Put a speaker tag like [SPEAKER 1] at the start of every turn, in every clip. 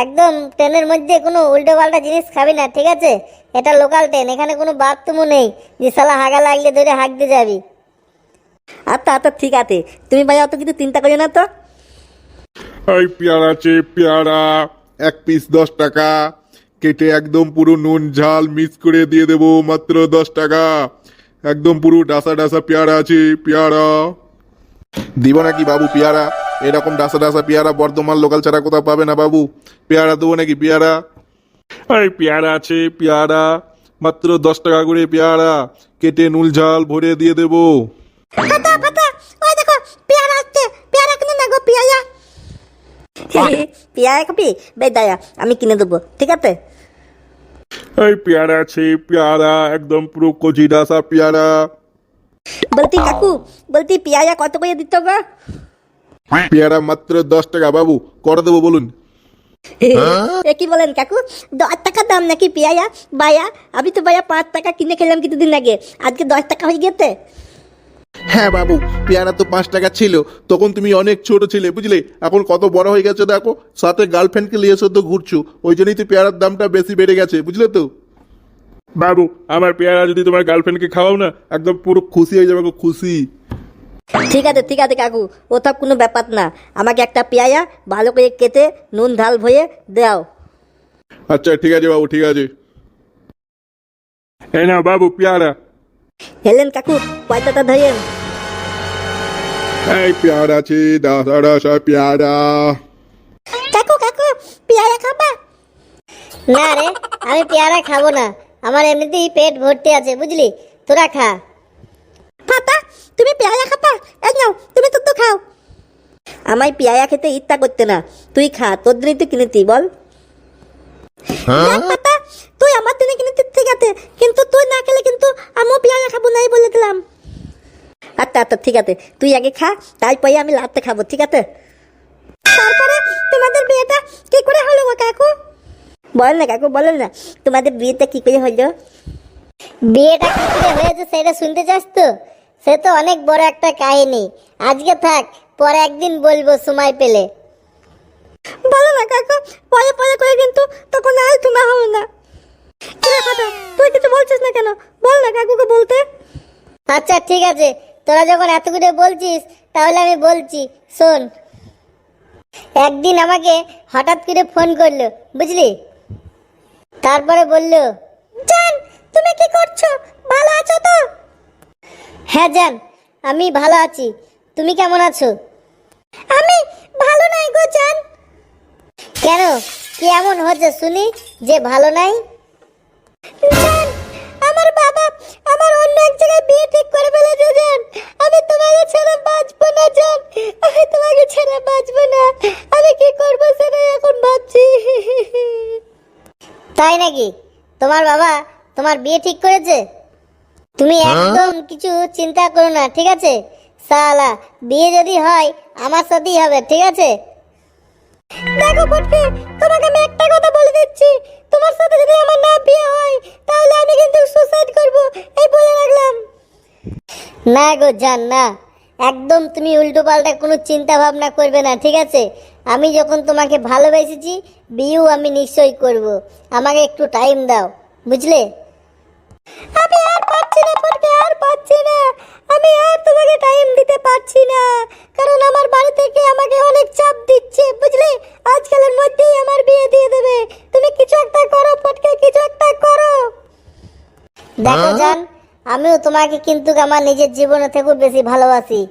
[SPEAKER 1] একদম ট্রেনের মধ্যে কোনো উল্টো পাল্টা জিনিস খাবি না, ঠিক আছে? এটা লোকাল ট্রেন, এখানে কোনো বাথরুমও নেই যে শালা হাগা লাগলে ধরে হাঁকতে যাবি।
[SPEAKER 2] আচ্ছা আচ্ছা ঠিক আছে, তুমি ভাই অত কিছু চিন্তা করিও না তো।
[SPEAKER 3] এই পেয়ারা আছে, পেয়ারা 1 পিস 10 টাকা, কেটে একদম পুরো নুন ঝাল মিক্স করে দিয়ে দেবো মাত্র 10 টাকা। একদম পুরো ডাসা ডাসা পেয়ারা আছে, পেয়ারা দিব নাকি বাবু? পেয়ারা এরকম ডাসা ডাসা পেয়ারা বর্ধমান লোকাল ছাড়া কোথাও পাবে না বাবু। পেয়ারা দেবো নাকি পেয়ারা? এই পেয়ারা আছে, পেয়ারা মাত্র 10 টাকা করে পেয়ারা, কেটে নুন ঝাল ভরে দিয়ে দেবো।
[SPEAKER 2] ফাটা ফাটা, ওই দেখো পেয়ারা আসছে, পেয়ারা কিনে না গো পেয়ারা। পেয়ারা খাবি? বেশ দাঁড়া, আমি কিনে দেবো, ঠিক আছে?
[SPEAKER 3] এই পেয়ারা আছে, পেয়ারা একদম পুরো কচি ডাসা পেয়ারা।
[SPEAKER 2] বলতি কাকু, বলতি পেয়ারা কত করে দিত গো?
[SPEAKER 3] পেয়ারা মাত্র 10 টাকা বাবু, করে দেবো বলুন।
[SPEAKER 2] এ কি বলেন কাকু, 10 টাকা দাম নাকি পেয়ারা? বায়া, আমি তো বায়া 5 টাকা কিনে খেলাম কিছুদিন আগে, আজকে 10 টাকা হয়ে গেছে।
[SPEAKER 3] হ্যাঁ বাবু, পেয়ারা তো 5 টাকা ছিল, তখন তুমি অনেক ছোট ছিলে বুঝলে, এখন কত বড় হয়ে গেছে দেখো, সাথে গার্লফ্রেন্ডকে নিয়ে এসে তো ঘুরছো, ওই জন্যই তো পেয়ারার দামটা বেশি বেড়ে গেছে বুঝলে তো। বাবু আমার পেয়ারা যদি তোমার গার্লফ্রেন্ডকে খাওয়াও না, একদম পুরো খুশি হয়ে যাবে, খুশি।
[SPEAKER 2] ঠিক আছে কাকু, ওসব কোনো ব্যাপার না, আমাকে একটা পেয়ারা ভালো করে কেটে নুন ঝাল ভয়ে দাও।
[SPEAKER 3] আচ্ছা ঠিক আছে বাবু, ঠিক আছে। এই না বাবু পেয়ারা।
[SPEAKER 2] হেলেন কাকু, পয়সাটা ধরেন।
[SPEAKER 3] এই পেয়ারা আছে, ডাসা ডাসা পেয়ারা।
[SPEAKER 2] কাকু কাকু, পেয়ারা খাবা?
[SPEAKER 1] না রে, আমি পেয়ারা খাবো না, আমার এমনিতেই পেট ভর্তি আছে বুঝলি, তোরা খা।
[SPEAKER 2] ফাটা, তুমি পেয়ারা খাবা? এই নাও, তুমি তো খাও। আমায় পেয়ারা খেতে ইচ্ছা করতে না, তুই খা, তোর জন্যই তো কিনেছি, বল। দেখ ফাটা, তুই আমার জন্য কিনেছিস ঠিক আছে, কিন্তু তুই না খেলে কিন্তু আমিও পেয়ারা খাবো নাই বলে দিলাম। আচ্ছা আচ্ছা ঠিক আছে, তুই আগে খা, তারপরে আমি লাস্টে খাবো, ঠিক আছে? তারপরে তোমাদের বিয়েটা কি করে হলো গো কাকু? বল না কাকু, বলেন না, তোমাদের বিয়েটা কি করে হলো?
[SPEAKER 1] বিয়েটা কি করে হয়েছে সেটা শুনতে চাস তো? সে তো অনেক বড় একটা কাহিনী, আজকে থাক, পরে একদিন বলবো সময় পেলে।
[SPEAKER 2] বলো না কাকু, পরে পরে করে কিন্তু তখন আর শোনা হবে না। কিরে ফাটা, তুই কিছু বলছিস না কেন? বল না কাকুকে বলতে।
[SPEAKER 1] আচ্ছা ঠিক আছে, তোরা যখন এত করে বলছিস তাহলে আমি বলছি, শোন। একদিন আমাকে হঠাৎ করে ফোন করলো বুঝলি, তারপরে বললো,
[SPEAKER 2] জান তুমি কি করছো, ভালো আছো তো?
[SPEAKER 1] হ্যাঁ জান, আমি ভালো আছি, তুমি কেমন আছো?
[SPEAKER 2] আমি ভালো নাই গো জান।
[SPEAKER 1] কেন, কি এমন হচ্ছে শুনি যে ভালো নাই?
[SPEAKER 2] জান, আমার বাবা আমার অন্য এক জায়গায় বিয়ে ঠিক করে ফেলেছে জান, আমি তোমাকে ছেড়ে বাঁচবো না জান, আমি তোমাকে ছেড়ে বাঁচবো না, আমি কি করবো সেটাই এখন ভাবছি।
[SPEAKER 1] তাই নাকি? তোমার বাবা তোমার বিয়ে ঠিক করেছে? তুমি একদম কিছু চিন্তা করো না, ঠিক আছে? সালা, বিয়ে যদি হয় আমার সাথেই হবে, ঠিক আছে?
[SPEAKER 2] দেখো ফটকে, তোমাকে আমি একটা কথা বলে দিচ্ছি, তোমার সাথে যদি আমার না বিয়ে হয় তাহলে আমি কিন্তু সুসাইড করব, এই বলে রাখলাম।
[SPEAKER 1] না গো জান, না, একদম তুমি উল্টো পাল্টা কোনো চিন্তা ভাবনা করবে না, ঠিক আছে? আমি যখন তোমাকে ভালোবেসেছি, বিয়েও আমি নিশ্চয়ই করব, আমাকে একটু টাইম দাও, বুঝলে?
[SPEAKER 2] আমি আর পারছি না ফটকে, আর পারছি না, আমি আর তোমাকে টাইম দিতে পারছি না, কারণ আমার বাড়ি থেকে আমাকে অনেক চাপ দিচ্ছে বুঝলে, আজকালের মধ্যেই আমার বিয়ে দিয়ে দেবে, তুমি কিছু একটা করো ফটকে, কিছু একটা করো।
[SPEAKER 1] দেখো জান, আমিও তোমাকে কিন্তু আমার নিজের জীবনের থেকেও বেশি ভালোবাসি,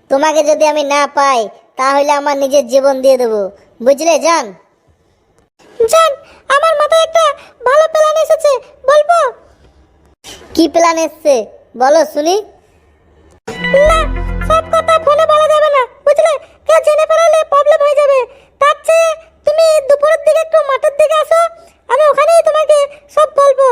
[SPEAKER 1] তোমাকে যদি আমি না পাই তাহলে আমার নিজের জীবন দিয়ে দেবো, বুঝলে জান?
[SPEAKER 2] জান, আমার মাথায় একটা ভালো প্ল্যান এসেছে, বলবো?
[SPEAKER 1] কি প্ল্যান এসছে বলো শুনি।
[SPEAKER 2] না, সব কথা ফোনে বলা যাবে না বুঝলে, কেউ জেনে ফেলালে প্রবলেম হয়ে যাবে, তার চেয়ে তুমি দুপুরের দিকে একটু মাঠের দিকে আসো, আমি ওখানেই তোমাকে সব বলবো।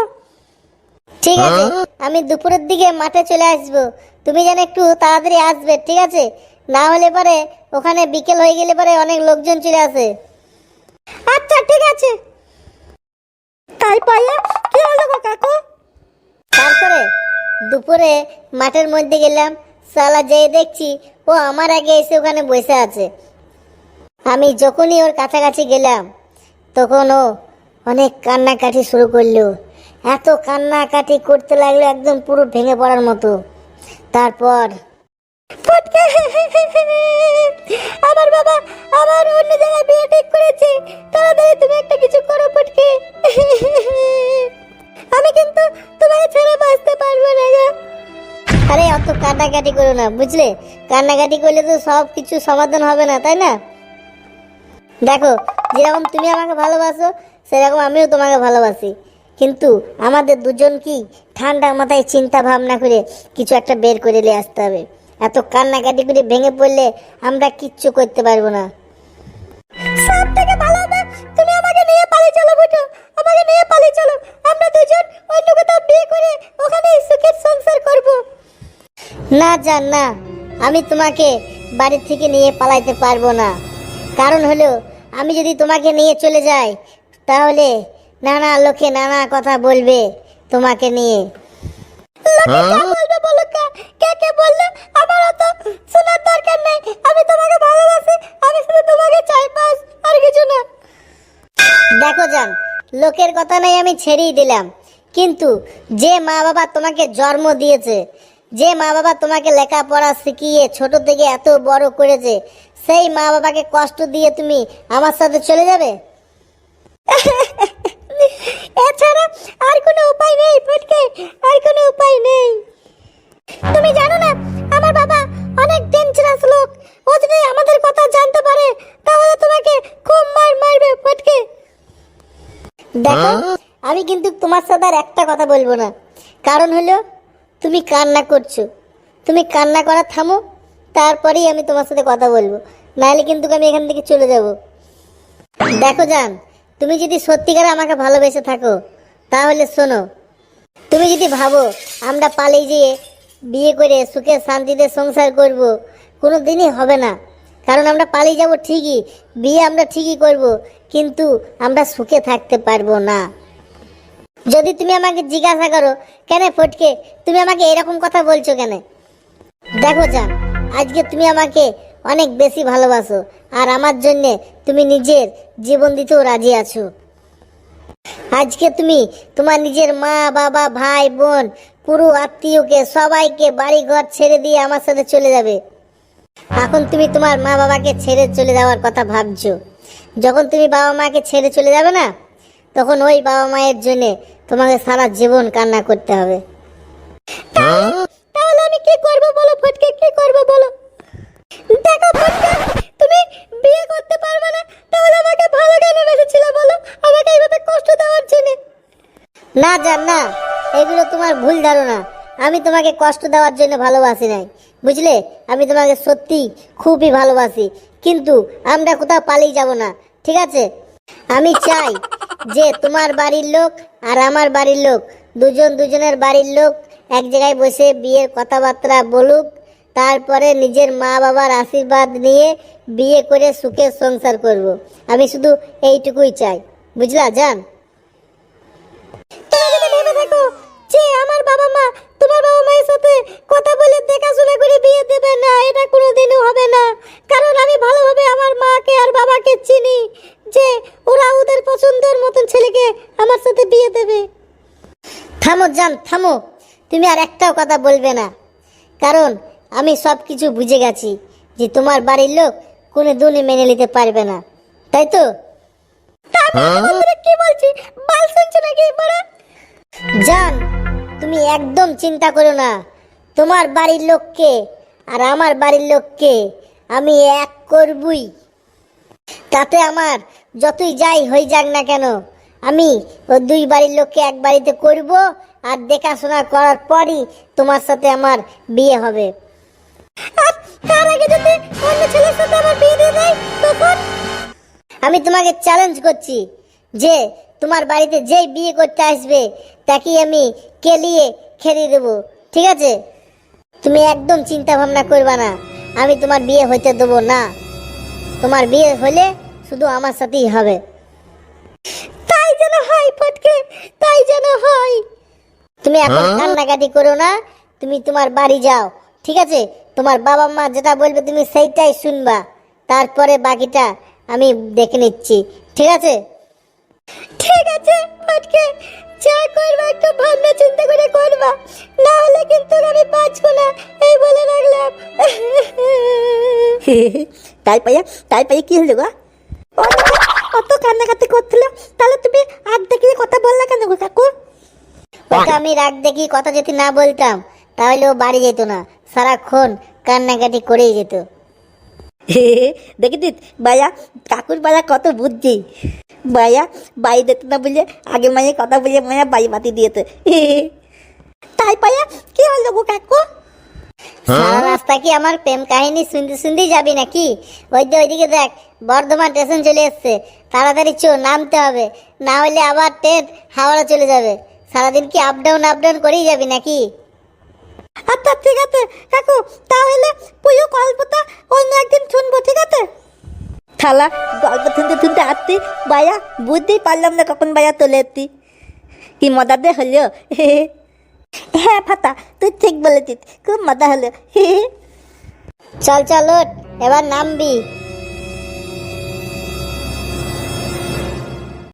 [SPEAKER 1] ঠিক আছে, আমি দুপুরের দিকে মাঠে চলে আসবো, তুমি যেন একটু তাড়াতাড়ি আসবে, ঠিক আছে? না হলে পরে ওখানে বিকেল হয়ে গেলে পরে অনেক লোকজন চলে আসে।
[SPEAKER 2] আচ্ছা ঠিক আছে। তাই পাইয়া কি হলো গো কাকু?
[SPEAKER 1] তারপরে দুপুরে মাঠের মধ্যে গেলাম, সালা যেয়ে দেখছি ও আমার আগে এসে ওখানে বসে আছে। আমি যখনই ওর কাছাকাছি গেলাম, তখন ও অনেক কান্নাকাটি শুরু করলো। এত কান্নাকাটি করতে লাগলো একদম পুরো ভেঙে পড়ার মতো। তারপর
[SPEAKER 2] ফটকে, আমার বাবা আমার অন্য জায়গায় বিয়ে ঠিক করেছে, তাড়াতাড়ি তুমি একটা কিছু করো ফটকে। আমি কিন্তু তোমাকে ছেড়ে বাঁচতে পারবো না গো।
[SPEAKER 1] আরে অত কান্নাকাটি করো না, বুঝলে? কান্নাকাটি করলে তো সব কিছু সমাধান হবে না, তাই না? দেখো, যেরকম তুমি আমাকে ভালোবাসো সেরকম আমিও তোমাকে ভালোবাসি, কিন্তু আমাদের দুজন কি ঠান্ডা মাথায় চিন্তা ভাবনা করে কিছু একটা বের করে নিয়ে আসতে হবে। এত কান্নাকাটি করে ভেঙে পড়লে আমরা কিচ্ছু করতে পারবো না।
[SPEAKER 2] সব থেকে ভালো হবে তুমি আমাকে নিয়ে পালিয়ে চলো বুটু, আমাকে নিয়ে পালিয়ে চলো। আমরা দুজন অন্য কোথাও বিয়ে করে ওখানে সুখের সংসার করব।
[SPEAKER 1] না জান না, আমি তোমাকে বাড়ি থেকে নিয়ে পালাইতে পারবো না। কারণ হলো, আমি যদি তোমাকে নিয়ে চলে যাই তাহলে নানা লোকে নানা কথা বলবে তোমাকে নিয়ে।
[SPEAKER 2] বলবে বলো, কে কে বললে আমার তো শোনার দরকার নেই। আমি তোমাকে ভালোবাসি, আমি শুধু তোমাকে চাই, বাস, আর কিছু না।
[SPEAKER 1] দেখো জান, লোকের কথা নাই আমি ছেড়েই দিলাম, কিন্তু যে মা বাবা তোমাকে জন্ম দিয়েছে, যে মা বাবা তোমাকে লেখাপড়া শিখিয়ে ছোট থেকে এত বড় করেছে, সেই মা বাবাকে কষ্ট দিয়ে তুমি আমার সাথে চলে যাবে?
[SPEAKER 2] এছাড়া আর কোনো উপায় নেই ফটকে, আর কোনো উপায় নেই। তুমি জানো না আমার বাবা অনেক ডেঞ্জারাস লোক, ও যদি আমাদের কথা জানতে পারে তাহলে তোমাকে খুব মারবে ফটকে।
[SPEAKER 1] দেখো, আমি কিন্তু তোমার সাথে আর একটা কথা বলবো না। কারণ হলো, তুমি কান্না করছো, তুমি কান্না করা থামো, তারপরেই আমি তোমার সাথে কথা বলবো, নাহলে কিন্তু আমি এখান থেকে চলে যাব। দেখো জান, তুমি যদি সত্যিকার আমাকে ভালোবেসে থাকো তাহলে শোনো, তুমি যদি ভাবো আমরা পালিয়ে যেয়ে বিয়ে করে সুখে শান্তিতে সংসার করব, কোনো দিনই হবে না। কারণ আমরা পালিয়ে যাব ঠিকই, বিয়ে আমরা ঠিকই করব, কিন্তু আমরা সুখে থাকতে পারবো না। যদি তুমি আমাকে জিজ্ঞাসা করো, কেন ফটকে তুমি আমাকে এরকম কথা বলছো কেন? দেখো জান, আজকে তুমি আমাকে অনেক বেশি ভালোবাসো, আর আমার জন্যে তুমি নিজের জীবন দিতেও রাজি আছো। আজকে তুমি তোমার নিজের মা বাবা ভাই বোন পুরো আত্মীয়কে সবাইকে বাড়ি ঘর ছেড়ে দিয়ে আমার সাথে চলে যাবে। এখন তুমি তোমার মা বাবাকে ছেড়ে চলে যাওয়ার কথা ভাবছো। যখন তুমি বাবা মাকে ছেড়ে চলে যাবে না, তখন ওই বাবা মায়ের জন্য তোমাকে সারা জীবন কান্না করতে হবে।
[SPEAKER 2] তাহলে আমি কি করব বলো ফটকে, কি করব বলো? দেখো ফটকে, তুমি বিয়ে করতে পারবে না, তাহলে আমাকে ভালো কেন বেসেছিলে বলো, আমাকে এইভাবে কষ্ট দেওয়ার জন্য?
[SPEAKER 1] না জান না, এগুলো তোমার ভুল ধারণা। আমি তোমাকে কষ্ট দেওয়ার জন্য ভালোবাসি নাই, বুঝলে? আমি তোমাকে সত্যি খুবই ভালোবাসি, কিন্তু আমরা কোথাও পালিয়ে যাব না, ঠিক আছে? আমি চাই যে তোমার বাড়ির লোক আর আমার বাড়ির লোক দুজন দুজনের বাড়ির লোক এক জায়গায় বসে বিয়ের কথাবার্তা বলুক, তারপরে নিজের মা বাবার আশীর্বাদ নিয়ে বিয়ে করে সুখে সংসার করব। আমি শুধু এইটুকুই চাই, বুঝলা জান?
[SPEAKER 2] তুমি যদি ভেবে থাকো যে আমার বাবা মা তোমার বাবা মায়ের সাথে কথা বলে দেখাশোনা করে বিয়ে দেবে না, এটা কোনোদিনও হবে না। কারণ আমি ভালোভাবে আমার মাকে আর বাবাকে চিনি, যে ওরা ওদের পছন্দের মতন ছেলেকে আমার সাথে বিয়ে দেবে।
[SPEAKER 1] থামো জান, থামো, তুমি আর একটাও কথা বলবে না। কারণ আমি সব কিছু বুঝে গেছি যে তোমার বাড়ির লোক কোনো দিনই মেনে নিতে পারবে না, তাই তো?
[SPEAKER 2] কি বলছি, বাল শুনছো নাকি বড়?
[SPEAKER 1] জান, তুমি একদম চিন্তা করো না। তোমার বাড়ির লোককে আর আমার বাড়ির লোককে আমি এক করবই। তাতে আমার যতই যাই হয়ে যাক না কেন, আমি ওই দুই বাড়ির লোককে এক বাড়িতে করব, আর দেখাশোনা করার পরই তোমার সাথে আমার বিয়ে হবে।
[SPEAKER 2] আর তার আগে যদি অন্য ছেলের সাথে আমার বিয়ে দিয়ে দেয় তখন?
[SPEAKER 1] আমি তোমাকে চ্যালেঞ্জ করছি যে তোমার বাড়িতে যেই বিয়ে করতে আসবে তাকেই আমি কেলিয়ে খেলিয়ে দেবো, ঠিক আছে? তুমি একদম চিন্তা ভাবনা করবা না, আমি তোমার বিয়ে হইতে দেবো না। তোমার বিয়ে হলে শুধু আমার সাথেই হবে।
[SPEAKER 2] তাই যেন হয় ফটকে, তাই যেন হয়।
[SPEAKER 1] তুমি এখন কান্নাকাটি করো না, তুমি তোমার বাড়ি যাও, ঠিক আছে? তোমার বাবা মা যেটা বলবে তুমি সেইটাই শুনবা, তারপরে বাকিটা আমি দেখে নিচ্ছি, ঠিক আছে? হয়েছে ফটকে, যা করবা একটু ভাবনা চিন্তা করে করবা, না হলে কিন্তু আমি বাঁচবো না, এই বলে রাখলাম।
[SPEAKER 2] তাই পাইয়া কি হলো গো? অত কান্নাকাটি করছিল, তাহলে তুমি আর দেখিয়ে কথা বললা কেন গো কাকু?
[SPEAKER 1] ওকে আমি রাগ দেখি কথা যদি না বলতাম তাহলে ও বাড়ি যেত না, সারাক্ষণ কান্নাকাটি করেই যেত।
[SPEAKER 2] দেখেছিস ভাইয়া, কাকুর ভাইয়া কত বুদ্ধি। ভাইয়া বাই দিত না বলে আগে মায়ে কথা বলে মায়া বাই বাতি দিয়েছে। তাই পাইয়া কি হলো গো কাকু?
[SPEAKER 1] সারা রাস্তা কি আমার প্রেম কাহিনী শুনতে শুনতেই যাবি নাকি? ওইদিকে দেখ, বর্ধমান স্টেশন চলে এসছে, তাড়াতাড়ি নামতে হবে, না হলে আবার ট্রেন হাওড়া চলে যাবে। সারাদিন কি আপ ডাউন করেই যাবি নাকি?
[SPEAKER 2] আচ্ছা ঠিক আছে কাকু, তাহলে পুরো গল্পটা অন্য একদিন শুনবো, ঠিক আছে? থালা গল্প শুনতে আসছি ভাইয়া, বুঝতেই পারলাম না কখন ভাইয়া চলে এসছি। কি মজা দে হলো। হ্যাঁ ফাতা, তুই ঠিক বলেছিস, খুব মজা হলো।
[SPEAKER 1] চল ওঠ, এবার নামবি।